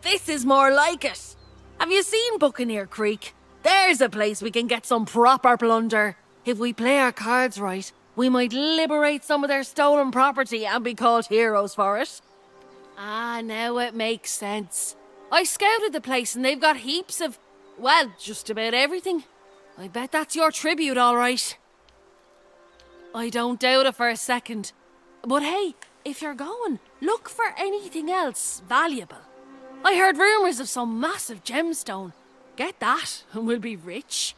This is more like it. Have you seen Buccaneer Creek? There's a place we can get some proper plunder. If we play our cards right, we might liberate some of their stolen property and be called heroes for it. Ah, now it makes sense. I scouted the place and they've got heaps of, well, just about everything. I bet that's your tribute, all right. I don't doubt it for a second. But hey, if you're going, look for anything else valuable. I heard rumours of some massive gemstone. Get that, and we'll be rich.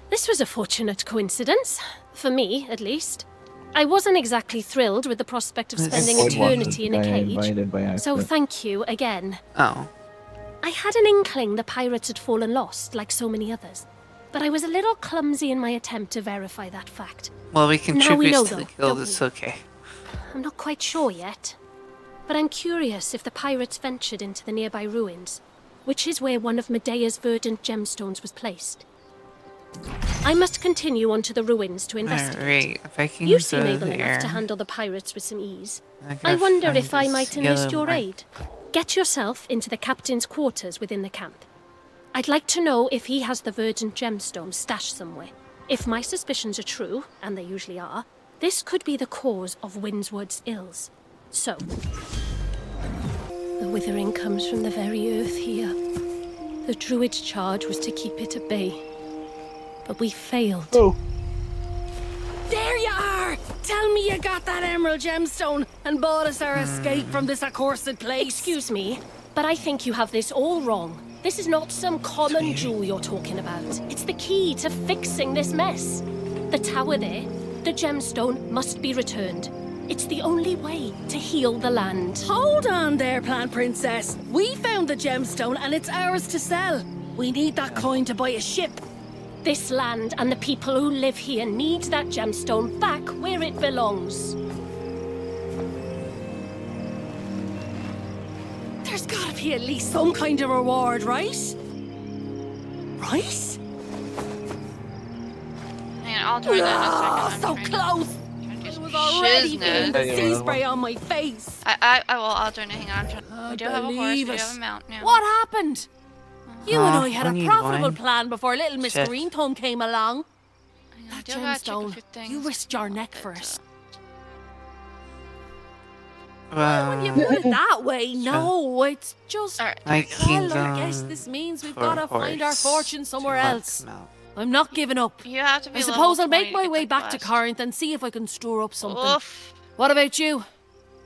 This was a fortunate coincidence. For me, at least. I wasn't exactly thrilled with the prospect of spending eternity in a cage. So thank you again. Oh. I had an inkling the pirates had fallen lost, like so many others. But I was a little clumsy in my attempt to verify that fact. Well, we contribute know, to the though, guild, it's okay. I'm not quite sure yet. But I'm curious if the pirates ventured into the nearby ruins, which is where one of Medea's verdant gemstones was placed. I must continue on to the ruins to investigate. Alright, You seem able enough to handle the pirates with some ease. I wonder if I might enlist your aid. Get yourself into the captain's quarters within the camp. I'd like to know if he has the verdant gemstone stashed somewhere. If my suspicions are true, and they usually are, this could be the cause of Windswood's ills. So, the withering comes from the very earth here. The druid's charge was to keep it at bay. But we failed. Oh. There you are! Tell me you got that emerald gemstone and bought us our escape from this accursed place. Excuse me, but I think you have this all wrong. This is not some common jewel you're talking about. It's the key to fixing this mess. The tower there, the gemstone must be returned. It's the only way to heal the land. Hold on there, Plant Princess. We found the gemstone and it's ours to sell. We need that coin to buy a ship. This land and the people who live here need that gemstone back where it belongs. There's gotta be at least some kind of reward, right? Right? Hang on, I'll join that in a second. So close! I was already feeling the sea spray on my face. I'll join it. Hang on. We do have a horse, we do have a mount now. What happened? You and I had a profitable plan before little Miss Greenthumb came along. That gemstone, you risked your neck for it. When you put it that way, no, it's just... I guess this means we've got to find our fortune somewhere else. I'm not giving up. You have to be I suppose I'll make my way back to Corinth and see if I can store up something. Oof. What about you?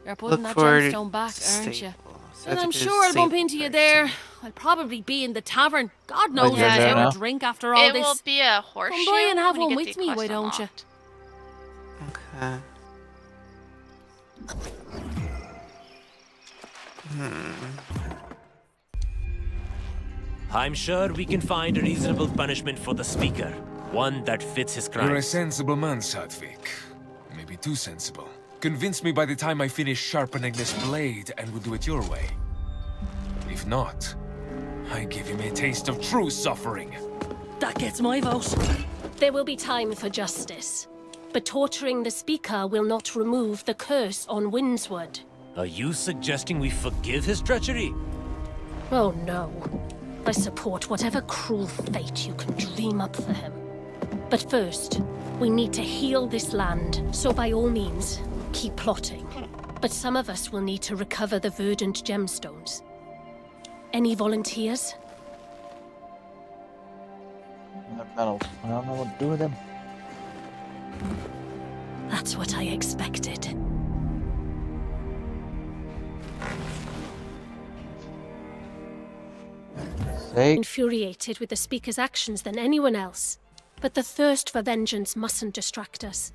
You're putting that gemstone back, aren't you? And I'm sure I'll bump into you there. I'll probably be in the tavern. God knows I'll have a drink after all this. It will be a horseshoe. Come by and have one with me, why don't you? Okay. I'm sure we can find a reasonable punishment for the speaker. One that fits his crimes. You're a sensible man, Sadvik. Maybe too sensible. Convince me by the time I finish sharpening this blade, and we'll do it your way. If not, I give him a taste of true suffering. That gets my vote. There will be time for justice. But torturing the speaker will not remove the curse on Windswood. Are you suggesting we forgive his treachery? Oh no. I support whatever cruel fate you can dream up for him. But first, we need to heal this land, so by all means, keep plotting. But some of us will need to recover the verdant gemstones. Any volunteers? I don't know what to do with them. That's what I expected. Infuriated with the speaker's actions than anyone else. But the thirst for vengeance mustn't distract us.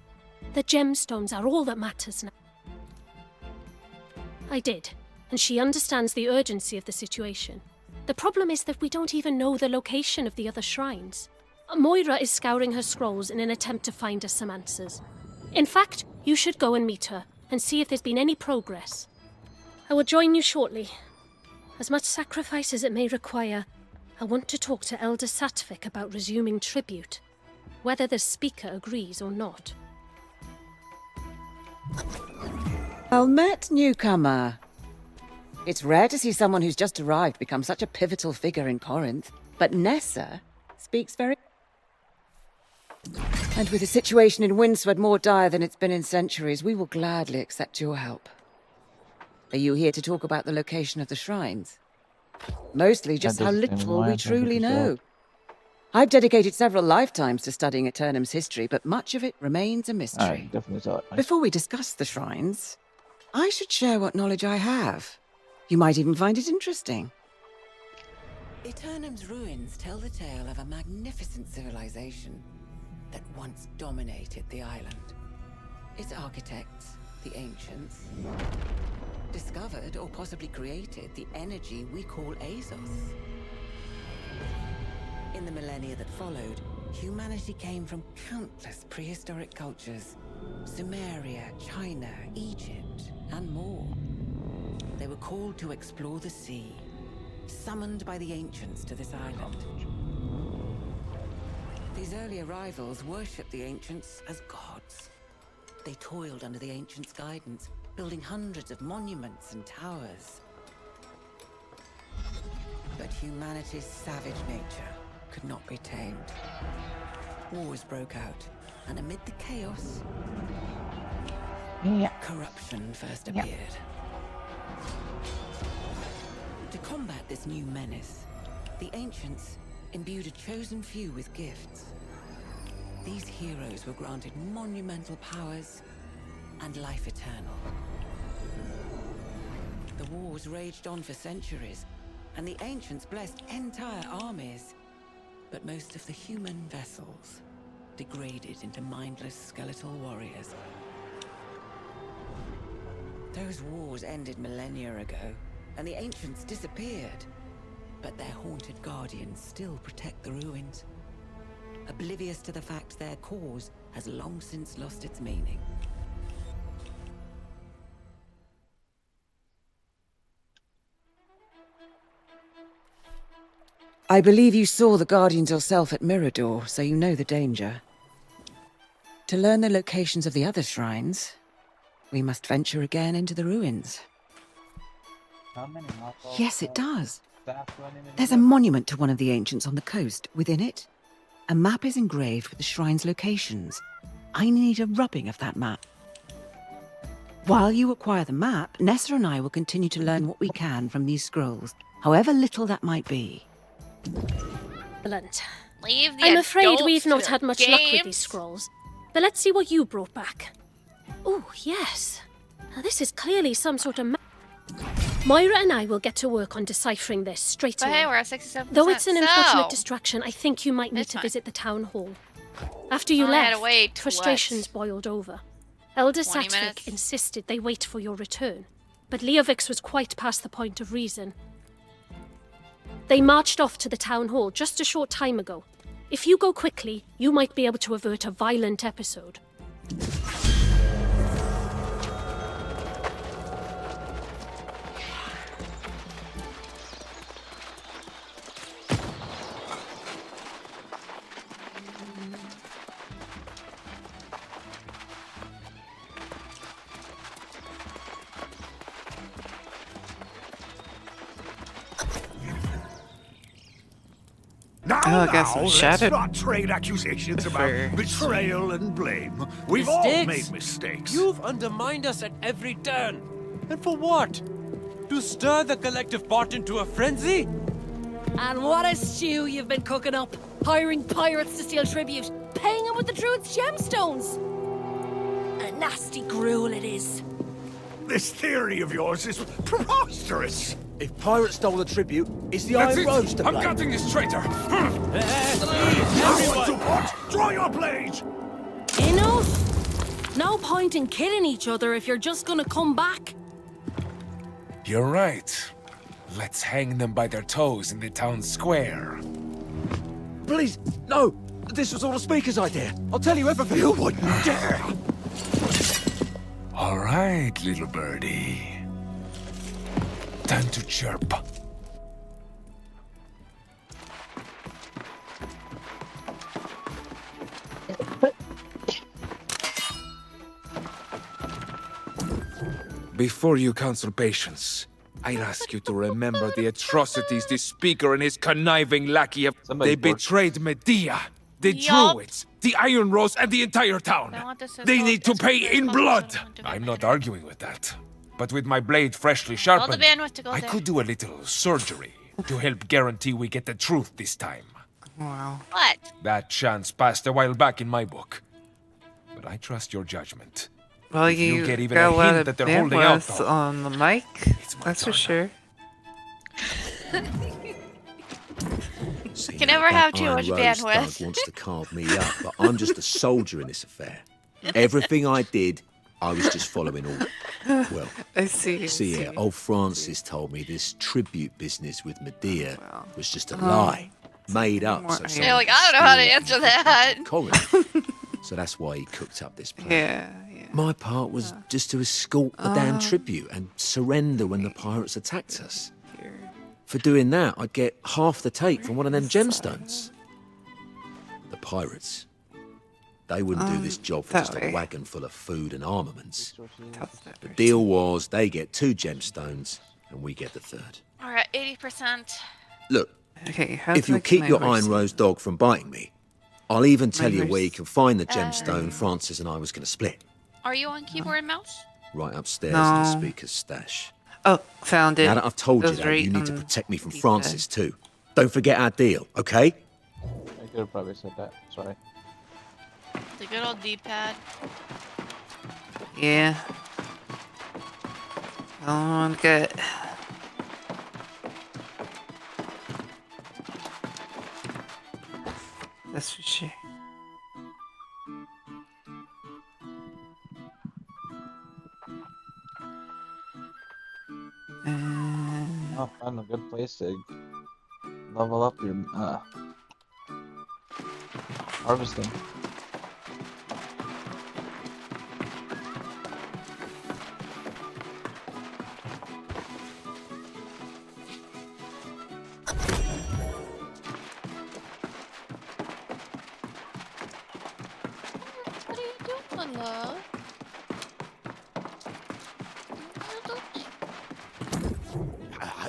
The gemstones are all that matters now. I did, and she understands the urgency of the situation. The problem is that we don't even know the location of the other shrines. Moira is scouring her scrolls in an attempt to find us some answers. In fact, you should go and meet her, and see if there's been any progress. I will join you shortly. As much sacrifice as it may require, I want to talk to Elder Satvik about resuming tribute, whether the speaker agrees or not. Well met, newcomer. It's rare to see someone who's just arrived become such a pivotal figure in Corinth, but Nessa speaks very... And with the situation in Windsford more dire than it's been in centuries, we will gladly accept your help. Are you here to talk about the location of the shrines? Mostly just how little we truly know. I've dedicated several lifetimes to studying Aeternum's history, but much of it remains a mystery. Definitely thought. Before we discuss the shrines, I should share what knowledge I have. You might even find it interesting. Aeternum's ruins tell the tale of a magnificent civilization that once dominated the island. Its architects, the ancients, discovered or possibly created the energy we call Azos. In the millennia that followed, humanity came from countless prehistoric cultures. Sumeria, China, Egypt, and more. They were called to explore the sea, summoned by the ancients to this island. These early arrivals worshipped the ancients as gods. They toiled under the ancients' guidance, building hundreds of monuments and towers. But humanity's savage nature could not be tamed. Wars broke out, and amid the chaos, corruption first appeared. To combat this new menace, the ancients imbued a chosen few with gifts. These heroes were granted monumental powers and life eternal. The wars raged on for centuries, and the ancients blessed entire armies. But most of the human vessels degraded into mindless skeletal warriors. Those wars ended millennia ago, and the ancients disappeared. But their haunted guardians still protect the ruins, oblivious to the fact their cause has long since lost its meaning. I believe you saw the Guardians yourself at Mirador, so you know the danger. To learn the locations of the other shrines, we must venture again into the ruins. Yes, it does. There's a monument to one of the ancients on the coast. Within it, a map is engraved with the shrine's locations. I need a rubbing of that map. While you acquire the map, Nessa and I will continue to learn what we can from these scrolls, however little that might be. Excellent. Leave the I'm afraid adults we've not to had much games. luck with these scrolls. But let's see what you brought back. Oh, yes. Now, this is clearly some sort of map. Moira and I will get to work on deciphering this straight But away. hey, we're at 67%. Though it's an unfortunate so, distraction, I think you might need It's to fine. visit the town hall. After you I had to left, wait, frustrations boiled over. Elder 20 Satvik minutes? insisted they wait for your return, but Leovix was quite past the point of reason. They marched off to the town hall just a short time ago. If you go quickly, you might be able to avert a violent episode. I got some let's shattered not trade accusations about for- betrayal and blame. We've all made mistakes. You've undermined us at every turn. And for what? To stir the collective pot into a frenzy? And what a stew you've been cooking up. Hiring pirates to steal tribute. Paying them with the Druid's gemstones. A nasty gruel it is. This theory of yours is preposterous. If pirates stole the tribute, it's the That's Iron it! Rose to I'm blame. cutting this traitor! Everyone to port! Draw your blade! Enough! No point in killing each other if you're just gonna come back. You're right. Let's hang them by their toes in the town square. Please, no! This was all the Speaker's idea. I'll tell you everything. You wouldn't dare! All right, little birdie. Time to chirp. Before you counsel patience, I ask you to remember the atrocities this speaker and his conniving lackey have. Somebody They betrayed Medea, the Yup. Druids, the Iron Rose, and the entire town. I want this to They go- need to this pay to in go- blood. I want to I'm go not there. arguing with that. But with my blade freshly All the sharpened, bandwidth to go I there. could do a little surgery to help guarantee we get the truth this time. Wow. What? That chance passed a while back in my book. But I trust your judgment. Well, If you you get even got a a lot hint of that they're holding out, bandwidth though, on the mic. it's my That's for turn. sure. Can never have too much bandwidth. wants to carve me up, but I'm just a soldier in this affair. Everything I did, I was just following order. Well, I see. see here, old Francis told me this tribute business with Medea was just a lie, made up. So Yeah, You're like, I don't know how to answer that. Corinth. So that's why he cooked up this plan. Yeah. My part was just to escort the damn tribute and surrender when the pirates attacked us. For doing that, I'd get half the take from one of them gemstones. The pirates, they wouldn't do this job for that just a way. wagon full of food and armaments. That's that The way. deal was they get 2 gemstones and we get the 3rd. Alright, 80%. Look, Okay, how if do I you'll get keep my your horse? Iron Rose dog from biting me, I'll even tell you where you horse. can find the gemstone Francis and I was going to split. Are you on keyboard and mouse? Right upstairs in the No. speaker's stash. Oh, found it. Now that I've told you Those that, right you need to on protect me from D-pad. Francis too. Don't forget our deal, okay? I could have probably said that. Sorry. The good old D-pad. Yeah. Oh, I'm good. That's for sure. Oh, find a good place to level up your harvesting. What are you doing, love?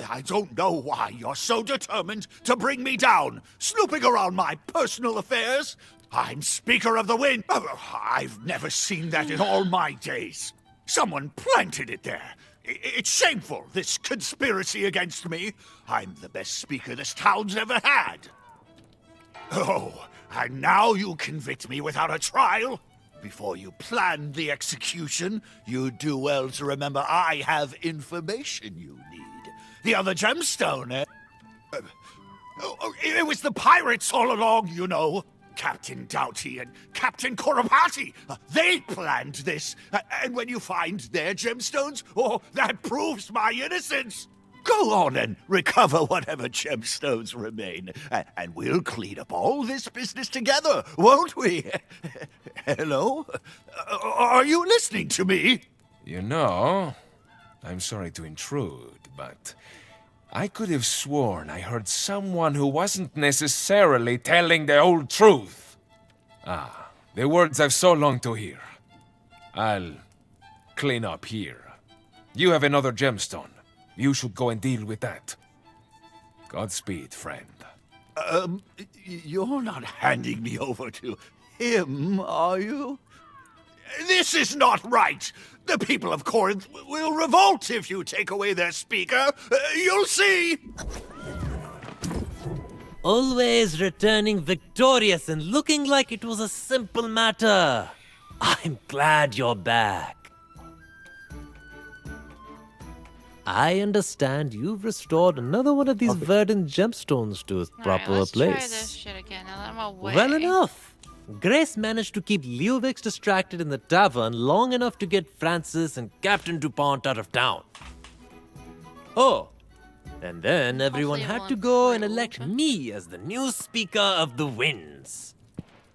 I don't know why you're so determined to bring me down, snooping around my personal affairs. I'm Speaker of the Wind. Oh, I've never seen that in all my days. Someone planted it there. It's shameful, this conspiracy against me. I'm the best speaker this town's ever had. Oh, and now you convict me without a trial? Before you planned the execution, you'd do well to remember I have information you need. The other gemstone, eh? It was the pirates all along, you know. Captain Doughty and Captain Corapati, they planned this. And when you find their gemstones, oh, that proves my innocence. Go on and recover whatever gemstones remain, and we'll clean up all this business together, won't we? Hello? Are you listening to me? You know, I'm sorry to intrude, but I could have sworn I heard someone who wasn't necessarily telling the whole truth. Ah, the words I've so longed to hear. I'll clean up here. You have another gemstone. You should go and deal with that. Godspeed, friend. You're not handing me over to him, are you? This is not right. The people of Corinth will revolt if you take away their speaker. You'll see. Always returning victorious and looking like it was a simple matter. I'm glad you're back. I understand you've restored another one of these verdant gemstones to its proper let's place. try this shit again. Now that I'm away. Well enough. Grace managed to keep Leovix distracted in the tavern long enough to get Francis and Captain DuPont out of town. Oh, and then everyone Hopefully it had to won't go and prove. elect me as the new Speaker of the Winds.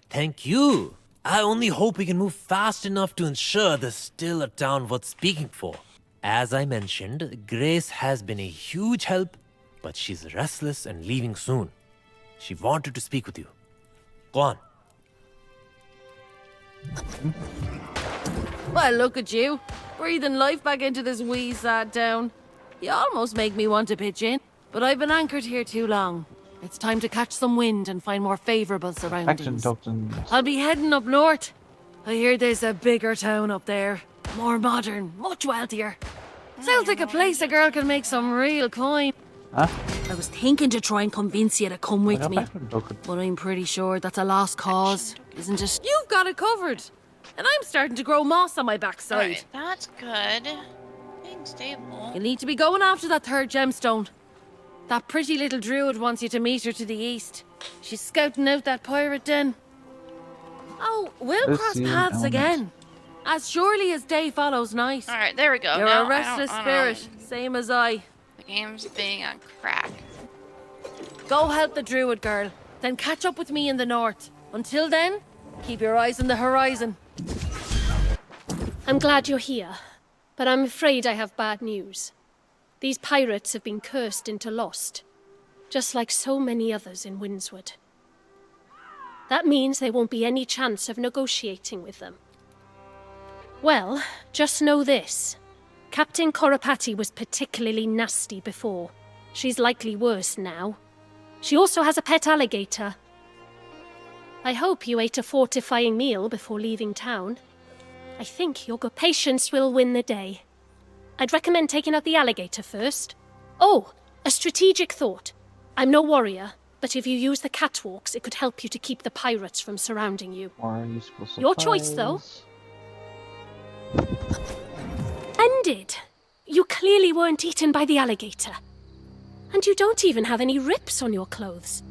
Thank you. I only hope we can move fast enough to ensure there's still a town worth speaking for. As I mentioned, Grace has been a huge help, but she's restless and leaving soon. She wanted to speak with you. Go on. Well, look at you. Breathing life back into this wee sad town. You almost make me want to pitch in, but I've been anchored here too long. It's time to catch some wind and find more favourable Action surroundings. tokens. I'll be heading up north. I hear there's a bigger town up there. More modern, much wealthier. Sounds like a place a girl can make some real coin. Huh? I was thinking to try and convince you to come with me, Action token. but I'm pretty sure that's a lost cause, isn't it? You've got it covered, and I'm starting to grow moss on my backside. Alright, that's good. Being stable. You need to be going after that third gemstone. That pretty little druid wants you to meet her to the east. She's scouting out that pirate den. Oh, we'll Let's cross see paths elements. again. As surely as day follows night. Alright, there we go. You're Now, a restless spirit, same as I. The game's being on crack. Go help the druid girl, then catch up with me in the north. Until then, keep your eyes on the horizon. I'm glad you're here, but I'm afraid I have bad news. These pirates have been cursed into lost, just like so many others in Windswood. That means there won't be any chance of negotiating with them. Well, just know this. Captain Corrapati was particularly nasty before. She's likely worse now. She also has a pet alligator. I hope you ate a fortifying meal before leaving town. I think your good patience will win the day. I'd recommend taking out the alligator first. Oh, a strategic thought. I'm no warrior, but if you use the catwalks, it could help you to keep the pirates from surrounding you. More useful supplies. Your choice, though. Ended. You clearly weren't eaten by the alligator. And you don't even have any rips on your clothes.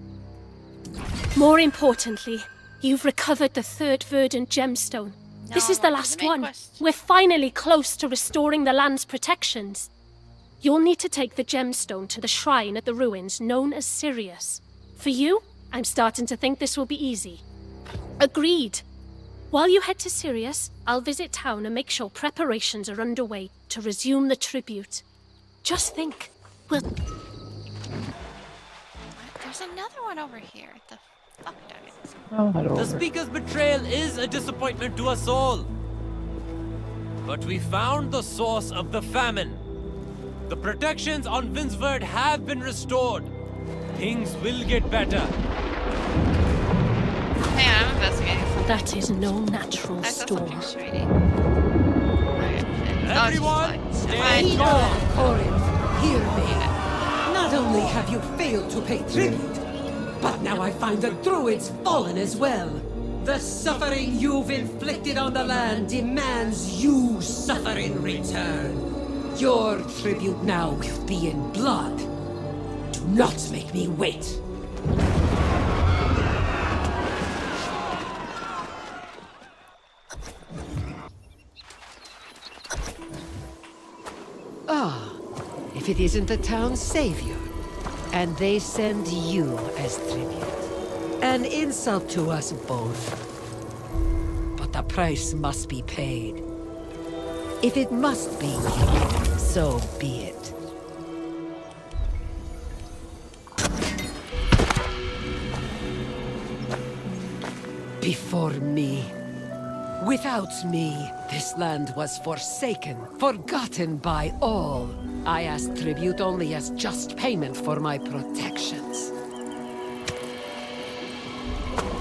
More importantly, you've recovered the third verdant gemstone. This is the last one. We're finally close to restoring the land's protections. You'll need to take the gemstone to the shrine at the ruins known as Sirius. For you, I'm starting to think this will be easy. Agreed. While you head to Sirius, I'll visit town and make sure preparations are underway to resume the tribute. Just think, we'll... There's another one over here. The fuck, dang it. Oh, head The over. Speaker's betrayal is a disappointment to us all. But we found the source of the famine. The protections on Windswood have been restored. Things will get better. Hang on, I'm investigating something. That is no natural I saw storm. something shady. Alright, Everyone, stay fine. calm. Corinth, hear me. Not only have you failed to pay tribute, but now I find the druids fallen as well. The suffering you've inflicted on the land demands you suffer in return. Your tribute now will be in blood. Do not make me wait. Ah, if it isn't the town's savior, and they send you as tribute. An insult to us both. But the price must be paid. If it must be, so be it. Before me. Without me, this land was forsaken, forgotten by all. I asked tribute only as just payment for my protections.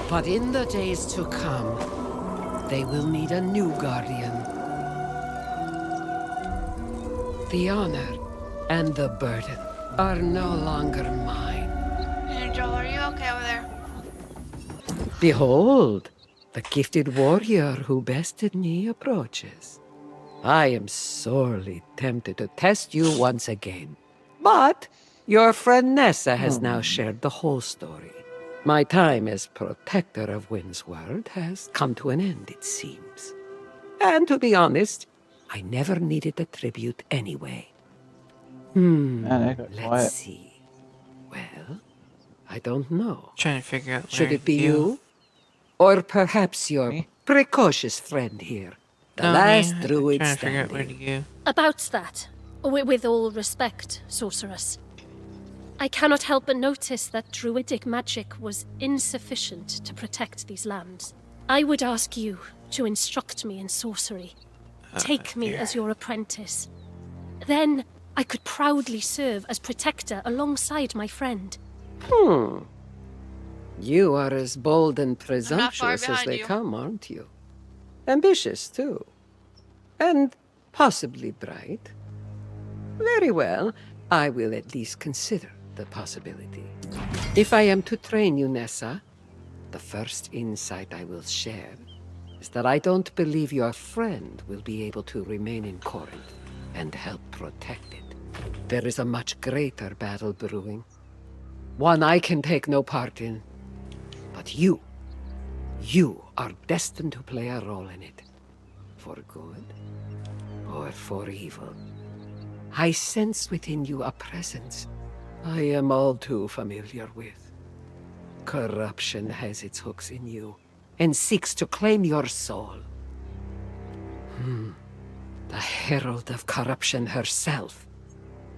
But in the days to come, they will need a new guardian. The honor and the burden are no longer mine. Hey, Joel, are you okay over there? Behold, the gifted warrior who bested me approaches. I am sorely tempted to test you once again. But your friend Nessa has now shared the whole story. My time as protector of Windsworld has come to an end, it seems. And to be honest, I never needed the tribute anyway. Man, it got quiet. Let's see. Well, I don't know. Trying to figure out Should where it be to you? Or perhaps your Me? precocious friend here, the No, last me. druid Trying to figure out where to standing. go. About that, with all respect, sorceress, I cannot help but notice that druidic magic was insufficient to protect these lands. I would ask you to instruct me in sorcery. Take me as your apprentice. Then I could proudly serve as protector alongside my friend. You are as bold and far presumptuous as behind they you. come, aren't you? Ambitious, too. And possibly bright. Very well. I will at least consider the possibility. If I am to train you, Nessa, the first insight I will share is that I don't believe your friend will be able to remain in Corinth and help protect it. There is a much greater battle brewing. One I can take no part in. But you are destined to play a role in it. For good or for evil. I sense within you a presence I am all too familiar with. Corruption has its hooks in you and seeks to claim your soul. The herald of corruption herself.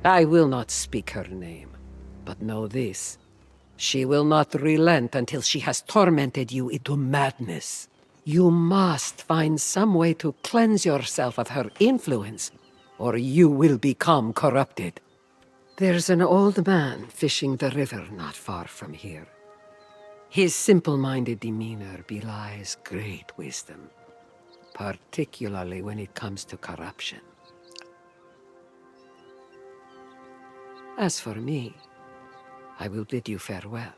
I will not speak her name, but know this. She will not relent until she has tormented you into madness. You must find some way to cleanse yourself of her influence, or you will become corrupted. There's an old man fishing the river not far from here. His simple-minded demeanor belies great wisdom, particularly when it comes to corruption. As for me, I will bid you farewell.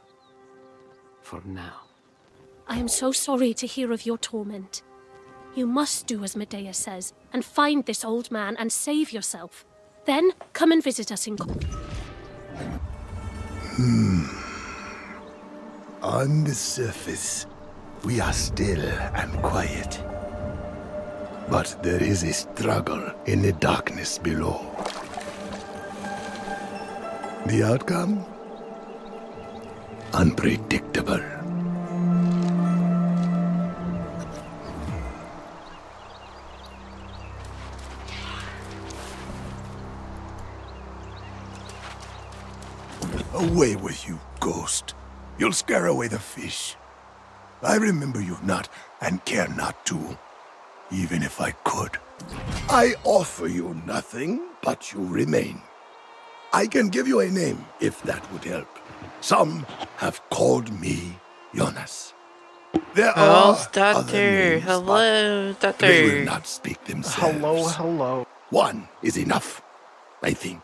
For now. I am so sorry to hear of your torment. You must do as Medea says, and find this old man and save yourself. Then, come and visit us in On the surface, we are still and quiet. But there is a struggle in the darkness below. The outcome? Unpredictable. Away with you, ghost. You'll scare away the fish. I remember you not, and care not to, even if I could. I offer you nothing, but you remain. I can give you a name, if that would help. Some have called me Jonas. There are other names, Hello, but they will Doctor. not speak themselves. Hello. One is enough, I think.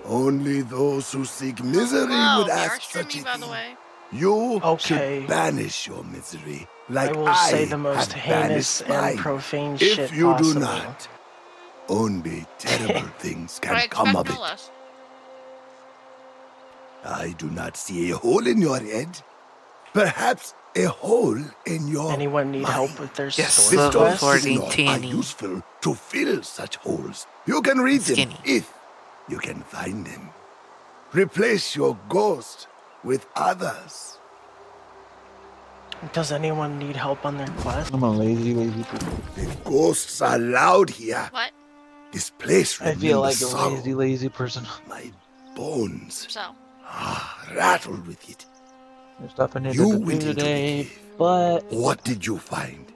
Only those who seek misery Hello, would we are ask such a streaming, by the thing. way. You Okay. should banish your misery, like I will say the most have heinous banished and mine. profane If shit you possible. do not, only terrible things But I can come expect of no it. less. I do not see a hole in your head. Perhaps a hole in your Anyone need mind. help with their Yes, story The level stones quest? to the 40 north are teeny. useful to fill such holes. You can read them Skinny. if you can find them. Replace your ghost with others. Does anyone need help on their quest? I'm a lazy people. The ghosts are loud here. What? This place I feel like remembers a sorrow. lazy person. My bones So, rattled with it. There's stuff I need You to went do into the today, cave. but What did you find?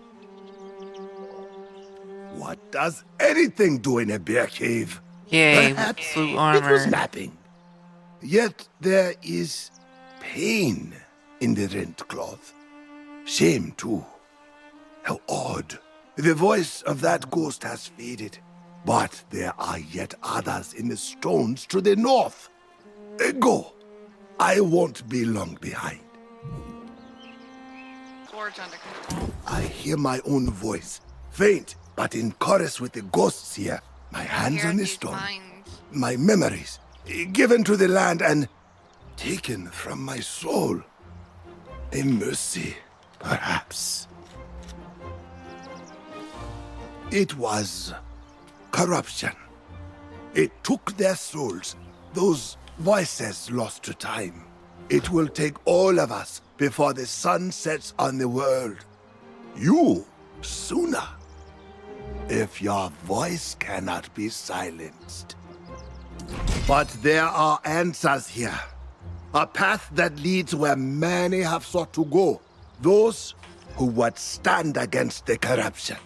What does anything do in a bear cave? Yay, Perhaps blue it was armor. napping. Yet there is pain in the rent cloth. Shame, too. How odd. The voice of that ghost has faded. But there are yet others in the stones to the north. Go. I won't be long behind. Sword's under control. I hear my own voice, faint, but in chorus with the ghosts here. My hands Here on the these stone. mines. My memories, given to the land and taken from my soul. A mercy, perhaps. It was corruption. It took their souls, those voices lost to time. It will take all of us before the sun sets on the world. You, sooner, if your voice cannot be silenced. But there are answers here. A path that leads where many have sought to go. Those who would stand against the corruption.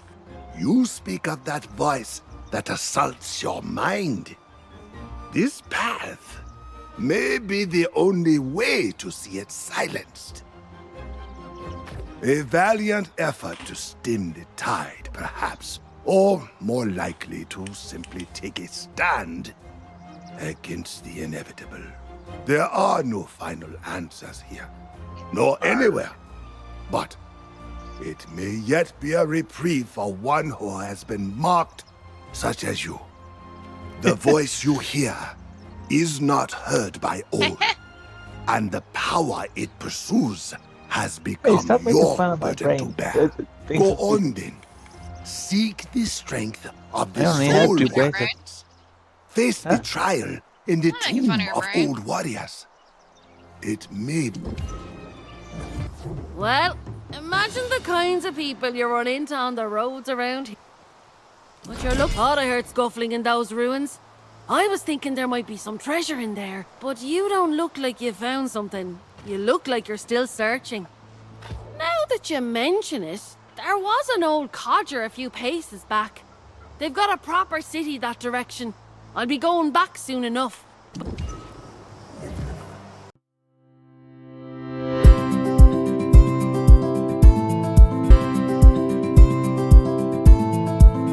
You speak of that voice that assaults your mind. This path may be the only way to see it silenced. A valiant effort to stem the tide, perhaps, or more likely to simply take a stand against the inevitable. There are no final answers here, nor anywhere, but it may yet be a reprieve for one who has been marked, such as you. The voice you hear is not heard by all, and the power it pursues has become stop making your fun of my burden to brain. bear. Things Go are on then. Seek the strength of the I only have soul. 2 Warrior. brains. Face the trial in the making tomb fun of your of brain. old warriors. It may Well, imagine the kinds of people you run into on the roads around here. But you look, thought I heard scuffling in those ruins. I was thinking there might be some treasure in there, but you don't look like you found something. You look like you're still searching. Now that you mention it, there was an old codger a few paces back. They've got a proper city that direction. I'll be going back soon enough.